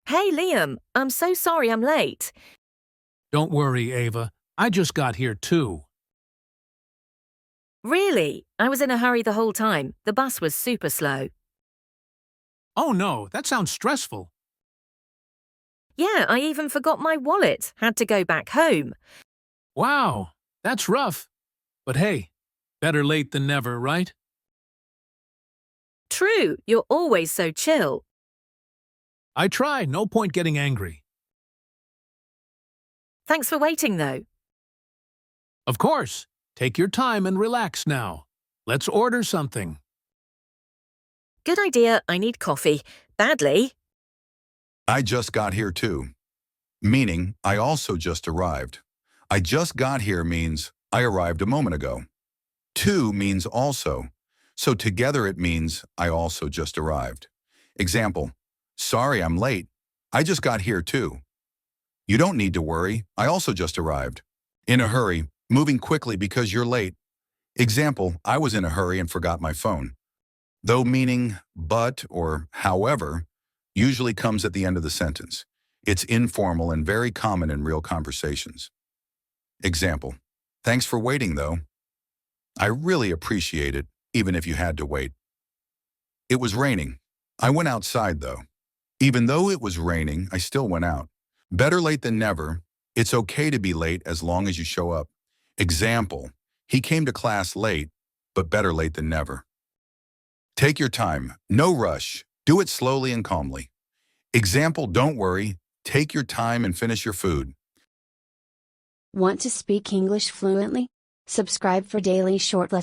Hey, Liam, I'm so sorry I'm late. Don't worry, Ava. I just got here too. Really? I was in a hurry the whole time. The bus was super slow. Oh no, that sounds stressful. Yeah, I even forgot my wallet. Had to go back home. Wow, that's rough. But hey, better late than never, right? True, you're always so chill. I try, no point getting angry. Thanks for waiting, though. Of course, take your time and relax now. Let's order something. Good idea, I need coffee. Badly. I just got here too, meaning I also just arrived. I just got here means I arrived a moment ago. To means also, so together it means I also just arrived. Example, sorry I'm late. I just got here too. You don't need to worry, I also just arrived. In a hurry, moving quickly because you're late. Example, I was in a hurry and forgot my phone. Though meaning but or however usually comes at the end of the sentence. It's informal and very common in real conversations. Example, thanks for waiting though. I really appreciate it, even if you had to wait. It was raining. I went outside though. Even though it was raining, I still went out. Better late than never. It's okay to be late as long as you show up. Example, he came to class late, but better late than never. Take your time, no rush. Do it slowly and calmly. Example, don't worry. Take your time and finish your food. Want to speak English fluently? Subscribe for daily short lessons.